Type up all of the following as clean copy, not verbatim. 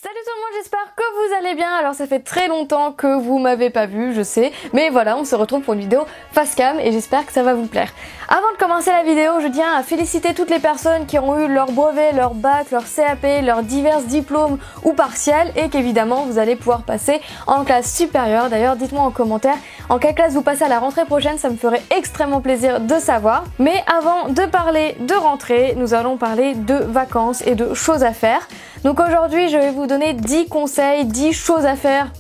Salut tout le monde, j'espère que vous allez bien. Alors ça fait très longtemps que vous m'avez pas vu, je sais, mais voilà, on se retrouve pour une vidéo face cam et j'espère que ça va vous plaire. Avant de commencer la vidéo, je tiens à féliciter toutes les personnes qui ont eu leur brevet, leur bac, leur CAP, leurs divers diplômes ou partiels et qu'évidemment vous allez pouvoir passer en classe supérieure. D'ailleurs, dites-moi en commentaire en quelle classe vous passez à la rentrée prochaine, ça me ferait extrêmement plaisir de savoir. Mais avant de parler de rentrée, nous allons parler de vacances et de choses à faire. Donc aujourd'hui, je vais vous donner 10 conseils, 10 choses à faire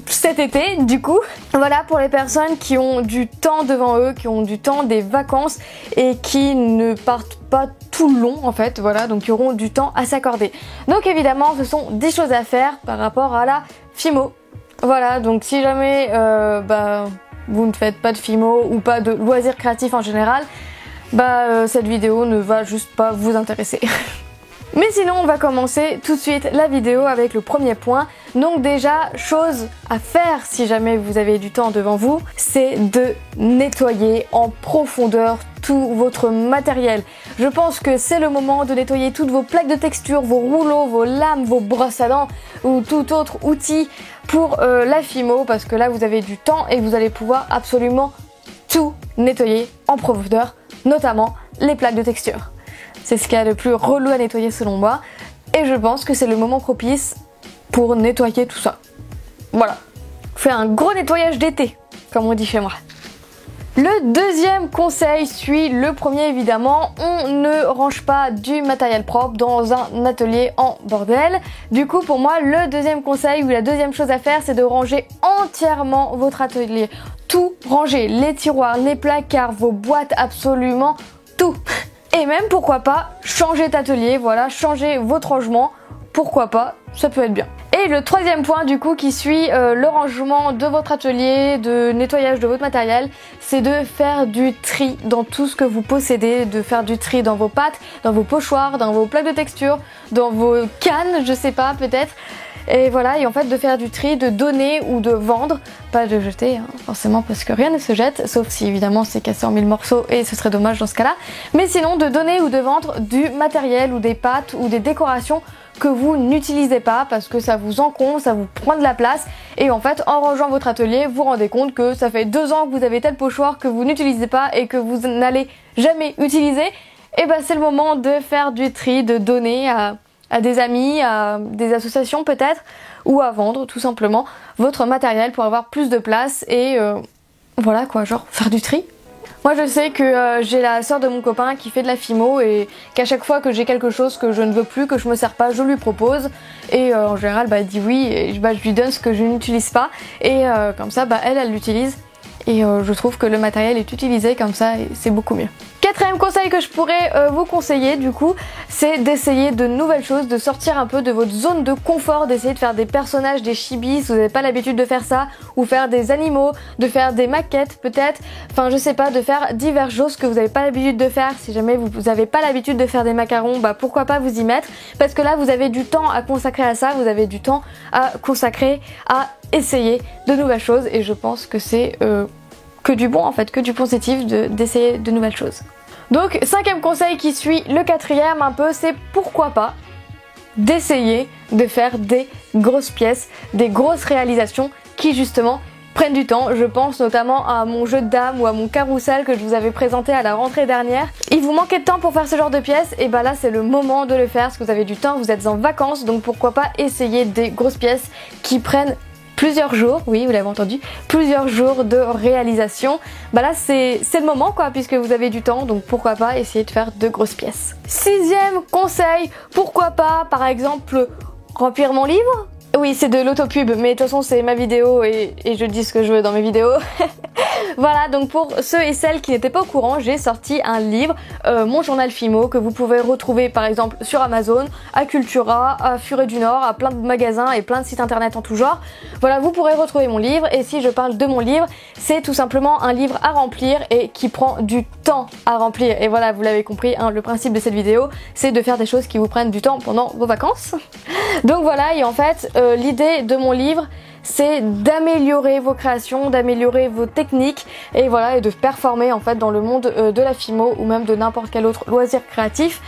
cet été du coup. Voilà, pour les personnes qui ont du temps devant eux, qui ont du temps des vacances et qui ne partent pas tout le long en fait, voilà, donc qui auront du temps à s'accorder. Donc évidemment, ce sont 10 choses à faire par rapport à la FIMO. Voilà, donc si jamais vous ne faites pas de FIMO ou pas de loisirs créatifs en général, cette vidéo ne va juste pas vous intéresser. Mais sinon, on va commencer tout de suite la vidéo avec le premier point. Donc déjà, chose à faire si jamais vous avez du temps devant vous, c'est de nettoyer en profondeur tout votre matériel. Je pense que c'est le moment de nettoyer toutes vos plaques de texture, vos rouleaux, vos lames, vos brosses à dents ou tout autre outil pour la FIMO, parce que là vous avez du temps et vous allez pouvoir absolument tout nettoyer en profondeur, notamment les plaques de texture. C'est ce qu'il y a de plus relou à nettoyer selon moi. Et je pense que c'est le moment propice pour nettoyer tout ça. Voilà. Faire un gros nettoyage d'été, comme on dit chez moi. Le deuxième conseil suit le premier évidemment. On ne range pas du matériel propre dans un atelier en bordel. Du coup pour moi le deuxième conseil ou la deuxième chose à faire, c'est de ranger entièrement votre atelier. Tout ranger, les tiroirs, les placards, vos boîtes, absolument tout. Et même pourquoi pas changer d'atelier, voilà, changer votre rangement, pourquoi pas, ça peut être bien. Et le troisième point du coup qui suit le rangement de votre atelier, de nettoyage de votre matériel, c'est de faire du tri dans tout ce que vous possédez, de faire du tri dans vos pâtes, dans vos pochoirs, dans vos plaques de texture, dans vos cannes, je sais pas, peut-être. Et voilà, et en fait de faire du tri, de donner ou de vendre, pas de jeter hein, forcément parce que rien ne se jette, sauf si évidemment c'est cassé en 1000 morceaux et ce serait dommage dans ce cas-là, mais sinon de donner ou de vendre du matériel ou des pâtes ou des décorations que vous n'utilisez pas parce que ça vous encombre, ça vous prend de la place et en fait en rangeant votre atelier vous vous rendez compte que ça fait 2 ans que vous avez tel pochoir que vous n'utilisez pas et que vous n'allez jamais utiliser, et c'est le moment de faire du tri, de donner à des amis, à des associations peut-être, ou à vendre tout simplement votre matériel pour avoir plus de place et voilà quoi, genre faire du tri. Moi je sais que j'ai la sœur de mon copain qui fait de la FIMO et qu'à chaque fois que j'ai quelque chose que je ne veux plus, que je me sers pas, je lui propose et en général elle dit oui et je lui donne ce que je n'utilise pas et comme ça elle l'utilise et je trouve que le matériel est utilisé comme ça et c'est beaucoup mieux. Quatrième conseil que je pourrais vous conseiller du coup, c'est d'essayer de nouvelles choses, de sortir un peu de votre zone de confort, d'essayer de faire des personnages, des chibis si vous n'avez pas l'habitude de faire ça, ou faire des animaux, de faire des maquettes peut-être, enfin je sais pas, de faire diverses choses que vous n'avez pas l'habitude de faire. Si jamais vous n'avez pas l'habitude de faire des macarons, pourquoi pas vous y mettre, parce que là vous avez du temps à consacrer à ça, vous avez du temps à consacrer à essayer de nouvelles choses et je pense que c'est que du bon en fait, que du positif d'essayer de nouvelles choses. Donc cinquième conseil qui suit le quatrième un peu, c'est pourquoi pas d'essayer de faire des grosses pièces, des grosses réalisations qui justement prennent du temps. Je pense notamment à mon jeu de dames ou à mon carrousel que je vous avais présenté à la rentrée dernière. Il vous manquait de temps pour faire ce genre de pièces, et là c'est le moment de le faire parce que vous avez du temps, vous êtes en vacances, donc pourquoi pas essayer des grosses pièces qui prennent plusieurs jours, oui vous l'avez entendu, plusieurs jours de réalisation. Là c'est le moment quoi, puisque vous avez du temps, donc pourquoi pas essayer de faire de grosses pièces. Sixième conseil, pourquoi pas par exemple remplir mon livre. Oui c'est de l'autopub, mais de toute façon c'est ma vidéo et je dis ce que je veux dans mes vidéos. Voilà, donc pour ceux et celles qui n'étaient pas au courant, j'ai sorti un livre, mon journal FIMO, que vous pouvez retrouver par exemple sur Amazon, à Cultura, à Furet du Nord, à plein de magasins et plein de sites internet en tout genre. Voilà, vous pourrez retrouver mon livre, et si je parle de mon livre, c'est tout simplement un livre à remplir et qui prend du temps à remplir. Et voilà, vous l'avez compris, hein, le principe de cette vidéo, c'est de faire des choses qui vous prennent du temps pendant vos vacances. Donc voilà, et en fait, l'idée de mon livre, c'est d'améliorer vos créations, d'améliorer vos techniques et voilà, et de performer en fait dans le monde de la FIMO ou même de n'importe quel autre loisir créatif.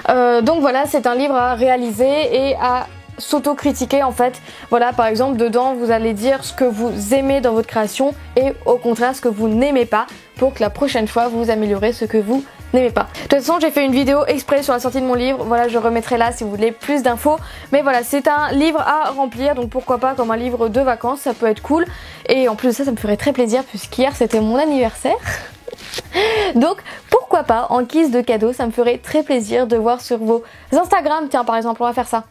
Donc voilà, c'est un livre à réaliser et à s'auto-critiquer en fait. Voilà, par exemple, dedans vous allez dire ce que vous aimez dans votre création et au contraire ce que vous n'aimez pas pour que la prochaine fois vous améliorez ce que vous n'aimez pas. De toute façon, j'ai fait une vidéo exprès sur la sortie de mon livre, voilà, je remettrai là si vous voulez plus d'infos. Mais voilà, c'est un livre à remplir, donc pourquoi pas comme un livre de vacances, ça peut être cool. Et en plus de ça, ça me ferait très plaisir puisqu'hier c'était mon anniversaire. Donc pourquoi pas en guise de cadeau, ça me ferait très plaisir de voir sur vos Instagram, tiens par exemple on va faire ça.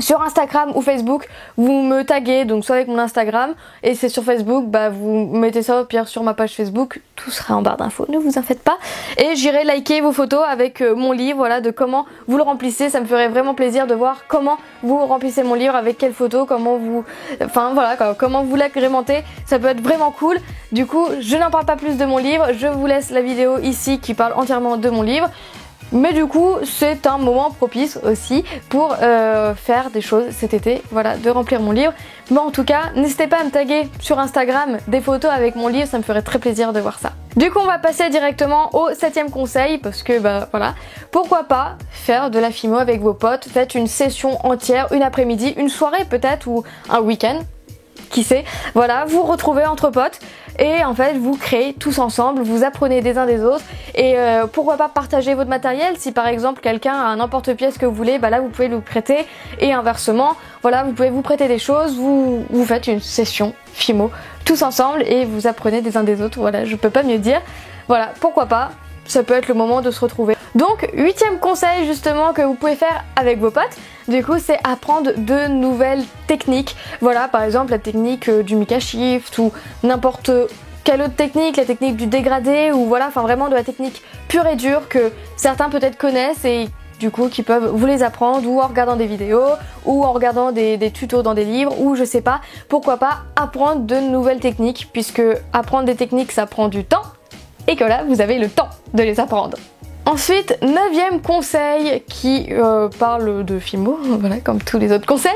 Sur Instagram ou Facebook, vous me taguez, donc soit avec mon Instagram, et c'est sur Facebook, bah vous mettez ça au pire sur ma page Facebook, tout sera en barre d'infos, ne vous en faites pas. Et j'irai liker vos photos avec mon livre, voilà, de comment vous le remplissez, ça me ferait vraiment plaisir de voir comment vous remplissez mon livre, avec quelles photos, comment vous, enfin voilà, comment vous l'agrémentez, ça peut être vraiment cool. Du coup, je n'en parle pas plus de mon livre, je vous laisse la vidéo ici qui parle entièrement de mon livre. Mais du coup, c'est un moment propice aussi pour faire des choses cet été, voilà, de remplir mon livre. Mais en tout cas, n'hésitez pas à me taguer sur Instagram des photos avec mon livre, ça me ferait très plaisir de voir ça. Du coup, on va passer directement au 7e conseil parce que, bah voilà, pourquoi pas faire de la Fimo avec vos potes, faites une session entière, une après-midi, une soirée peut-être ou un week-end. Qui sait, voilà, vous retrouvez entre potes et en fait vous créez tous ensemble, vous apprenez des uns des autres et pourquoi pas partager votre matériel. Si par exemple quelqu'un a un emporte-pièce que vous voulez, bah là vous pouvez le prêter et inversement, voilà, vous pouvez vous prêter des choses, vous faites une session Fimo tous ensemble et vous apprenez des uns des autres, voilà, je peux pas mieux dire. Voilà, pourquoi pas, ça peut être le moment de se retrouver. Donc 8e conseil justement que vous pouvez faire avec vos potes, du coup c'est apprendre de nouvelles techniques. Voilà, par exemple la technique du Mika Shift ou n'importe quelle autre technique, la technique du dégradé ou voilà, enfin vraiment de la technique pure et dure que certains peut-être connaissent et du coup qui peuvent vous les apprendre ou en regardant des vidéos ou en regardant des tutos dans des livres ou je sais pas, pourquoi pas apprendre de nouvelles techniques puisque apprendre des techniques ça prend du temps et que là vous avez le temps de les apprendre. Ensuite, 9e conseil qui parle de Fimo, voilà, comme tous les autres conseils,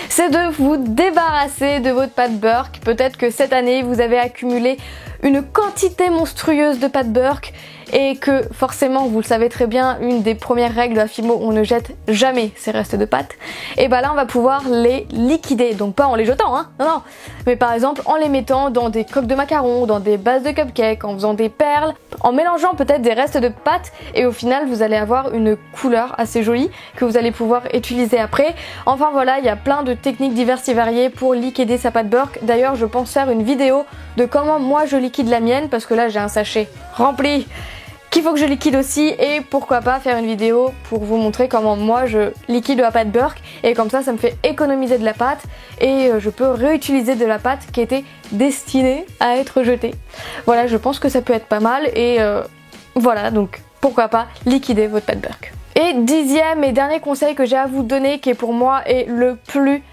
c'est de vous débarrasser de votre pâte Burke. Peut-être que cette année vous avez accumulé une quantité monstrueuse de pâte Burke et que forcément, vous le savez très bien, une des premières règles de la Fimo, on ne jette jamais ces restes de pâte. Et bah là on va pouvoir les liquider, donc pas en les jetant, hein, non, mais par exemple en les mettant dans des coques de macarons, dans des bases de cupcakes, en faisant des perles, en mélangeant peut-être des restes de pâte et au final vous allez avoir une couleur assez jolie que vous allez pouvoir utiliser après. Enfin voilà, il y a plein de techniques diverses et variées pour liquider sa pâte Burke. D'ailleurs je pense faire une vidéo de comment moi je liquide la mienne parce que là j'ai un sachet rempli qu'il faut que je liquide aussi et pourquoi pas faire une vidéo pour vous montrer comment moi je liquide la pâte Burke et comme ça me fait économiser de la pâte et je peux réutiliser de la pâte qui était destinée à être jetée. Voilà, je pense que ça peut être pas mal et voilà, donc pourquoi pas liquider votre pâte Burke. Et 10e et dernier conseil que j'ai à vous donner qui est pour moi est le plus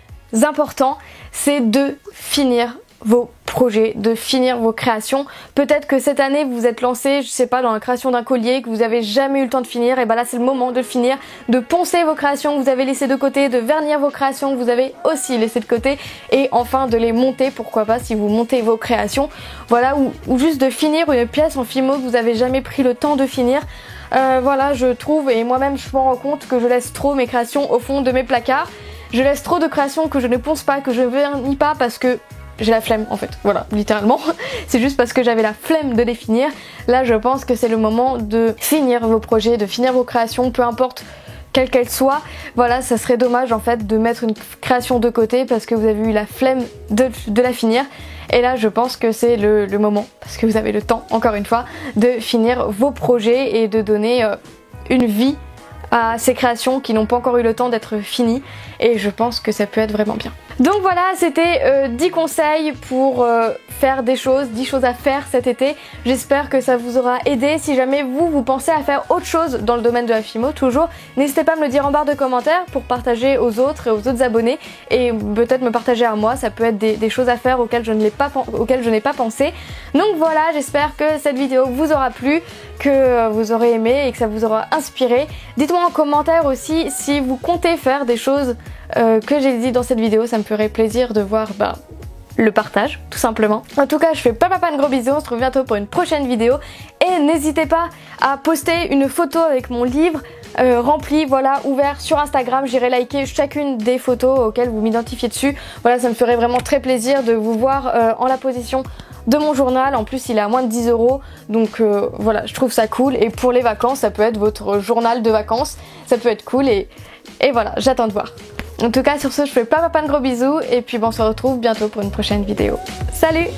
important, c'est de finir vos projets, de finir vos créations. Peut-être que cette année vous vous êtes lancé, je sais pas, dans la création d'un collier que vous avez jamais eu le temps de finir, et bah là c'est le moment de finir, de poncer vos créations que vous avez laissées de côté, de vernir vos créations que vous avez aussi laissées de côté et enfin de les monter, pourquoi pas si vous montez vos créations, voilà, ou juste de finir une pièce en Fimo que vous avez jamais pris le temps de finir. Voilà, je trouve, et moi-même je me rends compte que je laisse trop mes créations au fond de mes placards. Je laisse trop de créations que je ne ponce pas, que je ne vernis pas parce que j'ai la flemme en fait, voilà, littéralement. C'est juste parce que j'avais la flemme de les finir. Là je pense que c'est le moment de finir vos projets, de finir vos créations, peu importe quelle qu'elle soit. Voilà, ça serait dommage en fait de mettre une création de côté parce que vous avez eu la flemme de la finir. Et là je pense que c'est le moment, parce que vous avez le temps, encore une fois, de finir vos projets et de donner une vie à ces créations qui n'ont pas encore eu le temps d'être finies et je pense que ça peut être vraiment bien. Donc voilà, c'était 10 conseils pour faire des choses, 10 choses à faire cet été. J'espère que ça vous aura aidé. Si jamais vous pensez à faire autre chose dans le domaine de la Fimo, toujours, n'hésitez pas à me le dire en barre de commentaires pour partager aux autres et aux autres abonnés et peut-être me partager à moi, ça peut être des choses à faire auxquelles je n'ai pas pensé. Donc voilà, j'espère que cette vidéo vous aura plu, que vous aurez aimé et que ça vous aura inspiré. Dites-moi en commentaire aussi si vous comptez faire des choses que j'ai dit dans cette vidéo, ça me ferait plaisir de voir le partage, tout simplement. En tout cas, je fais pas de gros bisous, on se retrouve bientôt pour une prochaine vidéo et abonner, n'hésitez pas à poster une photo avec mon livre rempli, voilà, ouvert sur Instagram. J'irai liker chacune des photos auxquelles vous m'identifiez dessus. Voilà, ça me ferait vraiment très plaisir de vous voir en la position de mon journal. En plus il est à moins de 10 €, donc voilà, je trouve ça cool. Et pour les vacances, ça peut être votre journal de vacances, ça peut être cool et voilà, j'attends de voir. En tout cas sur ce, je fais plein de gros bisous et puis bon, on se retrouve bientôt pour une prochaine vidéo. Salut!